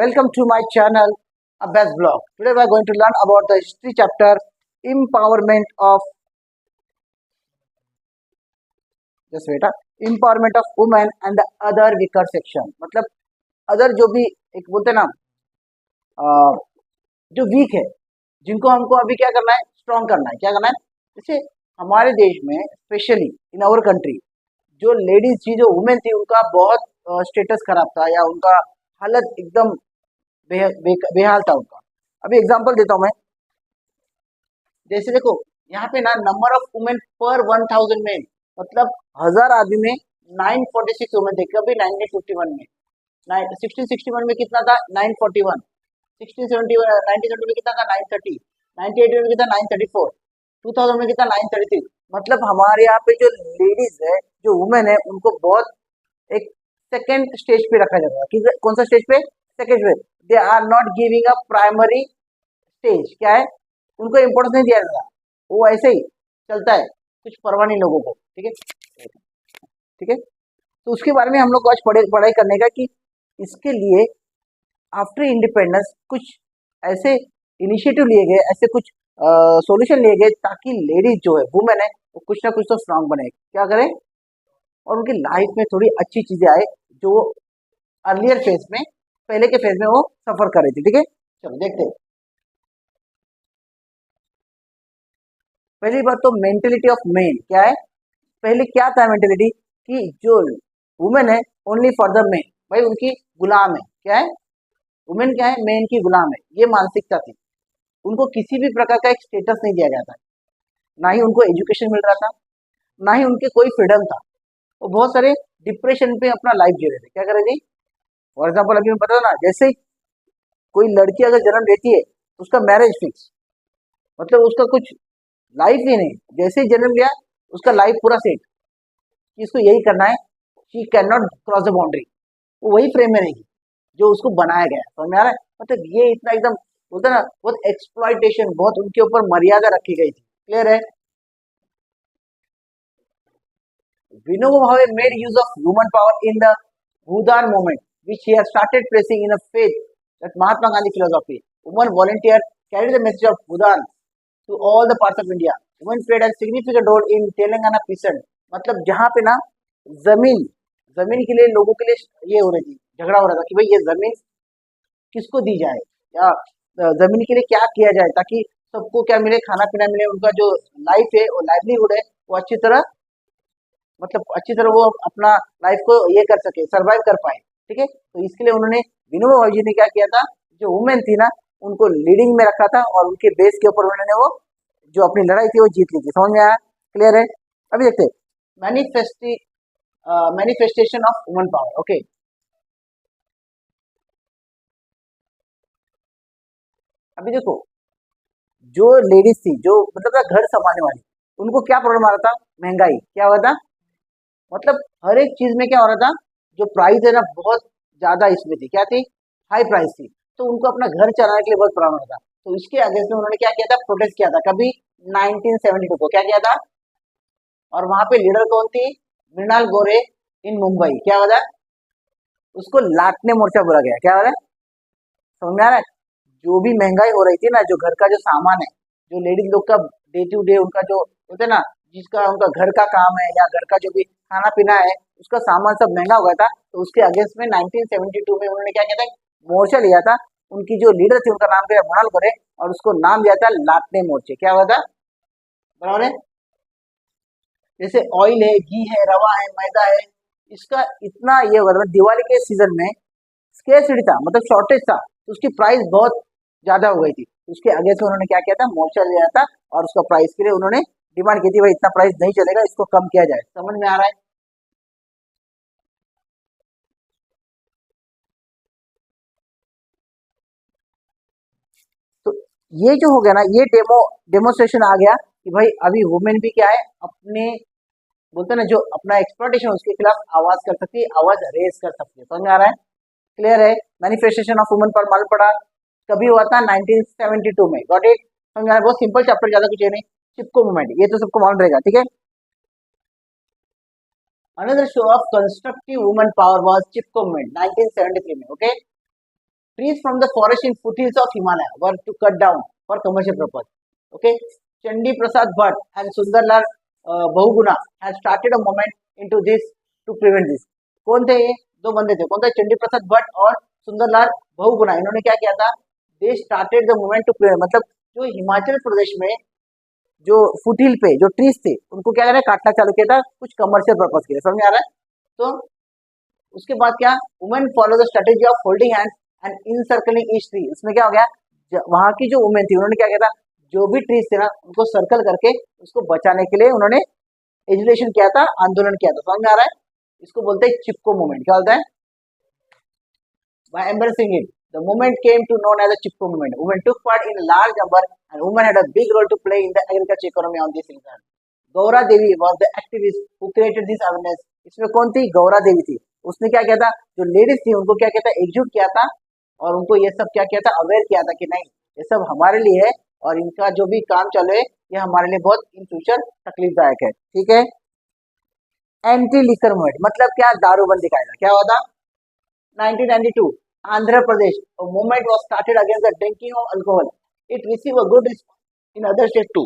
Welcome to my channel, Abbas Blog. Today we are going to learn about the history chapter, empowerment of just wait, empowerment of women and the other weaker section. मतलब other जो भी एक बोलते हैं ना जो week है, जिनको हमको अभी क्या करना है, स्ट्रॉन्ग करना है. क्या करना है? जैसे हमारे देश में स्पेशली इन आवर कंट्री जो लेडीज थी, जो वुमेन थी, उनका बहुत स्टेटस खराब था या उनका हालत एकदम बेहाल था उनका. अभी एग्जांपल देता हूं मैं. जैसे देखो यहाँ पे ना नंबर ऑफ वुमेन पर 1000 मेन, मतलब 1000 आदमी में 946 वुमेन थे. कभी 1951 में 1661 में कितना था? 941. 1670 1970 में कितना था? 930. 1980 में कितना? 934. 2000 में कितना? 933. मतलब हमारे यहाँ पे जो लेडीज है, जो वुमेन है, उनको बहुत एक सेकेंड स्टेज पे रखा जाता है. कौन सा स्टेज पे? सेकेंड पे. They are not giving a primary stage. क्या है? उनको इम्पोर्टेंस नहीं दिया जाता. वो ऐसे ही चलता है, कुछ परवाह नहीं लोगों को. ठीक है, ठीक है. तो उसके बारे में हम लोग आज पढ़ाई करने का कि इसके लिए आफ्टर इंडिपेंडेंस कुछ ऐसे इनिशिएटिव लिए गए, ऐसे कुछ सॉल्यूशन लिए गए ताकि लेडीज जो है, वुमेन है, वो कुछ ना कुछ तो स्ट्रांग बने. क्या करें? और उनकी लाइफ में थोड़ी अच्छी चीजें आए जो अर्लियर फेज में, पहले के फेज में वो सफर कर रही थी. ठीक है, चलो देखते हैं. पहली बात तो मेंटेलिटी ऑफ मेन. क्या है? पहले क्या था मेंटेलिटी कि जो वुमेन है ओनली फॉर द मेन, भाई उनकी गुलाम है. क्या है? वुमेन क्या है? मेन की गुलाम है. ये मानसिकता थी. उनको किसी भी प्रकार का एक स्टेटस नहीं दिया जाता. ना ही उनको एजुकेशन मिल रहा था, ना ही उनके कोई फ्रीडम था. वो बहुत सारे डिप्रेशन पे अपना लाइफ जी रहे थे. क्या कर रहे थे? फॉर एग्जाम्पल अभी मैं बता ना, जैसे कोई लड़की अगर जन्म लेती है तो उसका मैरिज फिक्स, मतलब उसका कुछ लाइफ ही नहीं. जैसे ही जन्म लिया उसका लाइफ पूरा सेट कि इसको यही करना है. She can not cross the boundary. वो वही फ्रेम में रहेगी जो उसको बनाया गया. समझ में आ रहा है? मतलब ये इतना एकदम बोलते ना, बहुत एक्सप्लॉइटेशन, बहुत उनके ऊपर मर्यादा रखी गई थी. क्लियर है? Vinoba Bhave made use of human power in the Bhudan movement, which he has started placing in a faith that Mahatma Gandhi philosophy. Women volunteers carried the message of Bhudan to all the parts of India. Women played a significant role in Telangana peasant. मतलब जहाँ पे ना जमीन जमीन के लिए लोगों के लिए ये हो रही थी, झगड़ा हो रहा था कि भाई ये जमीन किसको दी जाए या जमीन के लिए क्या किया जाए ताकि सबको क्या मिले, खाना पीना मिले, उनका जो लाइफ है, वो लाइवलीहुड है, वो अच्छी तरह, मतलब अच्छी तरह वो अपना लाइफ को ये कर सके, सरवाइव कर पाए. ठीक है, तो इसके लिए उन्होंने, विनोबा भावे जी ने क्या किया था, जो वुमेन थी ना उनको लीडिंग में रखा था और उनके बेस के ऊपर उन्होंने वो जो अपनी लड़ाई थी वो जीत ली थी. समझ में आया? क्लियर है? अभी देखते manifestation of women power. Okay, अभी देखो जो लेडीज थी, जो मतलब घर संभालने वाली, उनको क्या प्रॉब्लम आ रहा था? महंगाई. क्या हुआ था? मतलब हर एक चीज में क्या हो रहा था, जो प्राइस है ना बहुत ज्यादा इसमें थी. क्या थी? हाई प्राइस थी. तो उनको अपना घर चलाने के लिए बहुत प्रॉब्लम था. तो इसके अगेंस्ट में उन्होंने क्या किया था? प्रोटेस्ट किया था. कभी 1972 को क्या किया था? और वहां पे लीडर कौन थी? मृणाल गोरे इन मुंबई. क्या हुआ था? उसको लाटने मोर्चा बोला गया. क्या हो रहा है? समझ में आ रहा है? जो भी महंगाई हो रही थी ना, जो घर का जो सामान है, जो लेडीज लोग का डे टू डे उनका जो होता है ना, जिसका उनका घर का काम है या घर का जो भी खाना पीना है, उसका सामान सब महंगा हो गया था. तो उसके अगेंस्ट में 1972 में उन्होंने क्या किया था? मोर्चा लिया था. उनकी जो लीडर थी उनका नाम क्या? मृणाल गोरे. और उसको नाम दिया था लाटने मोर्चे. क्या हुआ था? बराबर है? जैसे ऑयल है, घी है, रवा है, मैदा है, इसका इतना ये हो रहा था. दिवाली के सीजन में स्केर्सिटी था, मतलब शॉर्टेज था, तो उसकी प्राइस बहुत ज्यादा हो गई थी. उसके आगे से उन्होंने क्या किया था? मोर्चा लिया था और उसका प्राइस के लिए उन्होंने डिमांड की थी, भाई इतना प्राइस नहीं चलेगा, इसको कम किया जाए. समझ में आ रहा है? तो ये जो हो गया ना, ये डेमोस्ट्रेशन आ गया कि भाई अभी वुमेन भी क्या है, अपने बोलते हैं ना जो अपना एक्सप्लॉइटेशन, उसके खिलाफ आवाज कर सकती है, आवाज रेज कर सकती है. समझ में आ रहा है? क्लियर है? मैनिफेस्टेशन ऑफ वुमेन पर मालूम पड़ा कभी हुआ था? 1972 में. Got it? समझ में आ रहा है? बहुत सिंपल चैप्टर, ज्यादा कुछ है नहीं. चिपको मूवमेंट, ये तो सबको मालूम रहेगा. ठीक है. Another show off constructive women power was Chipko movement 1973 में. Okay, trees from the forest in foothills of Himalaya were to cut down for commercial purpose. Okay, Chandi Prasad Bhatt and Sundarlal Bahuguna had started a movement into this to prevent this. कौन थे ये? दो बंदे थे. कौन था? चंडी प्रसाद भट्ट और सुंदरलाल बहुगुणा. इन्होंने क्या किया था? They started the movement to prevent. मतलब जो हिमाचल प्रदेश में जो फुटहिल पे जो ट्रीज थे उनको क्या करें, काटना चालू किया था कुछ कमर्शियल पर्पज के लिए. समझ में आ रहा है? तो उसके बाद क्या, women follow the strategy of holding hand and encircling each tree. इसमें क्या हो गया, वहां की जो वुमेन थी उन्होंने क्या किया था, जो भी ट्रीज थे ना उनको सर्कल करके उसको बचाने के लिए उन्होंने एजुलेशन किया था, आंदोलन किया था. समझ में आ रहा है? इसको बोलते हैं चिपको मूवमेंट. क्या बोलते हैं? By embracing it, the movement came to known as the Chipko movement. Women took part in a large number and women had a big role to play in the agriculture economy on this reason. Gaura Devi was the activist who created this awareness. इसमें कौन थी? गौरा देवी थी. उसने क्या किया था, जो ladies थी उनको क्या किया था, एकजुट किया था और उनको ये सब क्या किया था, अवेयर किया था कि नहीं ये सब हमारे लिए है और इनका जो भी काम चले ये हमारे लिए बहुत इन फ्यूचर तकलीफदायक है. ठीक है. एंटी लिकर मूवमेंट मतलब क्या, दारूबंदी कायदा. क्या हुआ था? 1992 Andhra Pradesh, a movement was started against the drinking of alcohol. It received a good response in other states too.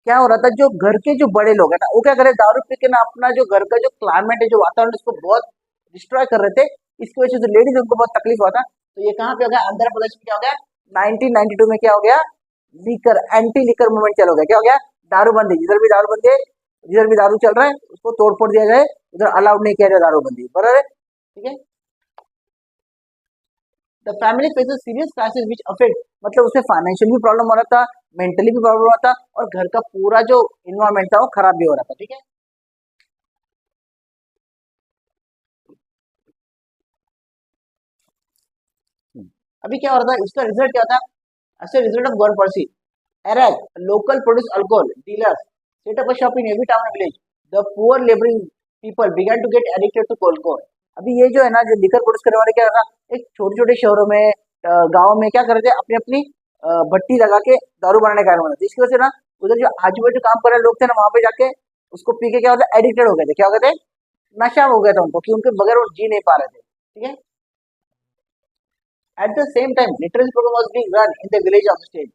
क्या हो रहा था, जो घर के जो बड़े लोग हैं ना वो क्या करे, दारू पी के ना अपना जो घर का जो क्लाइमेट है, जो वातावरण उसको बहुत डिस्ट्रॉय कर रहे थे. इसकी वजह से जो लेडीज उनको बहुत तकलीफ हुआ था. तो ये कहाँ पे हो गया? आंध्र प्रदेश में. क्या हो गया? 1992 में क्या हो गया? लीकर, एंटी लीकर मूवमेंट चालू हो गया. क्या हो गया? दारूबंदी. जिधर भी दारूबंदी है, जिधर भी दारू चल रहा है उसको तोड़ फोड़ दिया जाए, उधर अलाउड नहीं किया जाए दारूबंदी. बराबर है? ठीक है. The family faces serious crisis which affect, मतलब उसमें फाइनेंशियल भी प्रॉब्लम हो रहा था, मेंटली भी प्रॉब्लम हो रहा था और घर का पूरा जो इन्वायरमेंट था वो खराब भी हो रहा था. ठीक है. अभी क्या हो रहा था, इसका रिजल्ट क्या था? As a result of government policy, ERAC, local produce alcohol dealers set up a shop in every town and village. The poor laboring people began to get addicted to alcohol. अभी ये जो है ना, जो liquor produce करने वाले क्या कर रहा, एक छोटे छोटे शहरों में गाँव में क्या कर रहे थे, अपनी अपनी भट्टी लगा के दारू बनाने का बना थे. इसकी वजह से ना उधर जो आजू बाजू काम कर रहे लोग थे ना वहां पे जाके उसको पी के क्या होता है, एडिक्टेड हो गए थे. क्या हो गए थे? नशा हो गया था उनको कि उनके बगैर वो जी नहीं पा रहे थे. ठीक है. At the same time, literacy program was being run in the village of the state.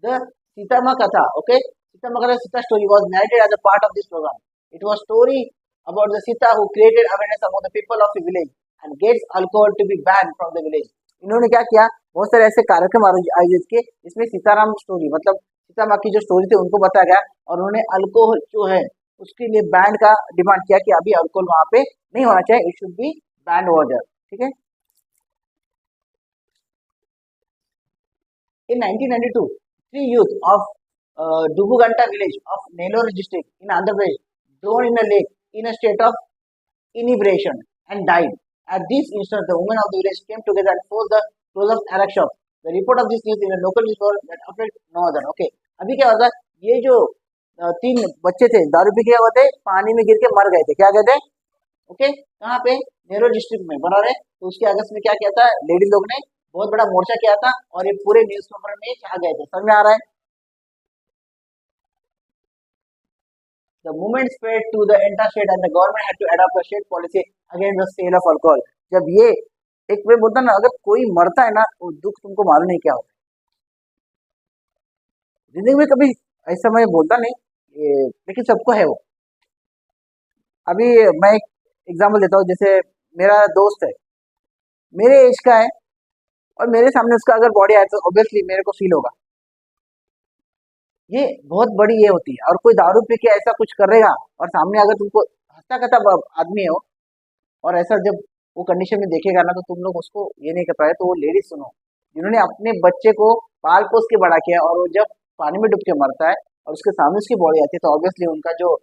The Sitama Katha, okay, Sitama Katha Sita story was narrated as a part of this program. It was story about the Sita who created awareness among the people of the village and gets alcohol to be banned from the village. इन्होंने क्या किया, बहुत सारे ऐसे कार्यक्रम आयोजित किए इसमें सीताराम स्टोरी मतलब सीता माँ की जो स्टोरी थी उनको बताया गया और उन्होंने अल्कोहल जो है उसके लिए बैन का डिमांड किया कि अभी अल्कोहल वहां पे नहीं होना चाहिए, it should be ban over there. ठीक है. In 1992, three youth of Dubuganta village of Nellore district in Andhra Pradesh drowned in a lake in a state of inebriation and died. At this instant, the women of the village came together and forced the close of Arak shop. The report of this news in a local newspaper that affected no other. Okay, अभी क्या होता है, ये जो तीन बच्चे थे दारू पी के हुए थे, पानी में गिर के मर गए थे. क्या कहते हैं? ओके, कहाँ पे? नेहरू डिस्ट्रिक्ट में. बना रहे तो उसके अगस्त में क्या किया था, लेडीज लोग ने बहुत बड़ा मोर्चा किया था और ये पूरे न्यूज़पेपर में छा गए थे. समझ में आ रहा है? The movement spread to the entire state and the government had to adopt a state policy against the sale of alcohol. जब ये एक वे बोलता ना, अगर कोई मरता है ना वो दुख तुमको मालूम नहीं क्या होता है. जिंदगी में कभी ऐसा मैं बोलता नहीं लेकिन सबको है वो. अभी मैं एक एग्जाम्पल देता हूँ. जैसे मेरा दोस्त है, मेरे एज का है और मेरे सामने उसका अगर बॉडी आए तो ऑब्वियसली मेरे को फील होगा. ये बहुत बड़ी ये होती है. और कोई दारू पी के ऐसा कुछ करेगा और सामने अगर तुमको हंसता करता आदमी हो और ऐसा जब वो कंडीशन में देखेगा ना तो तुम लोग उसको ये नहीं कर पाए. तो वो लेडीज सुनो जिन्होंने अपने बच्चे को पाल पोस के बड़ा किया और वो जब पानी में डूब के मरता है और उसके सामने उसकी बॉडी आती है तो ऑब्वियसली उनका जो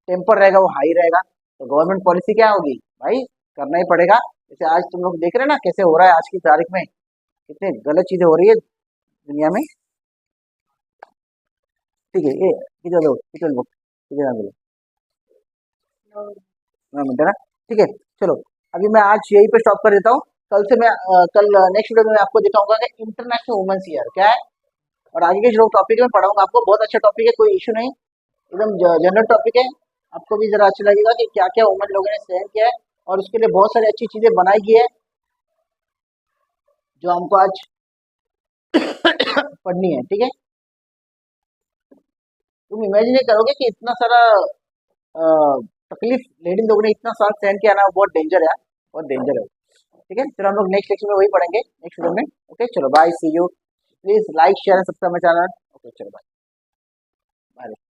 टेम्पर रहेगा वो हाई रहेगा. तो गवर्नमेंट पॉलिसी क्या होगी भाई, करना ही पड़ेगा. जैसे आज तुम लोग देख रहे हैं ना कैसे हो रहा है आज की तारीख में, कितने गलत चीजें हो रही है दुनिया में. ठीक है. ये किधर लो किधर बुक किधर मिले मिनट है ना. ठीक है. चलो अभी मैं आज यहीं पे स्टॉप कर देता हूँ. कल से मैं कल नेक्स्ट वीडियो में आपको दिखाऊंगा कि इंटरनेशनल वुमेन्स ईयर क्या है और आगे के जो टॉपिक में पढ़ाऊंगा आपको. बहुत अच्छा टॉपिक है, कोई इशू नहीं, एकदम जनरल टॉपिक है. आपको भी जरा अच्छा लगेगा कि क्या क्या वुमेन लोगों ने सहन किया है और उसके लिए बहुत सारी अच्छी चीजें बनाई गई है. जो हमको आज पढ़नी है, ठीक है। तुम इमेजिन नहीं करोगे कि इतना सारा अ, तकलीफ लेडीज लोगों ने इतना साल सहन किया ना, बहुत डेंजर है यार, बहुत डेंजर है। ठीक है, चलो हम लोग नेक्स्ट लेक्चर में वही पढ़ेंगे, नेक्स्ट वीडियो में। ओके, चलो bye, see you. Please like share and subscribe my channel. Okay, चलो बाय बाय।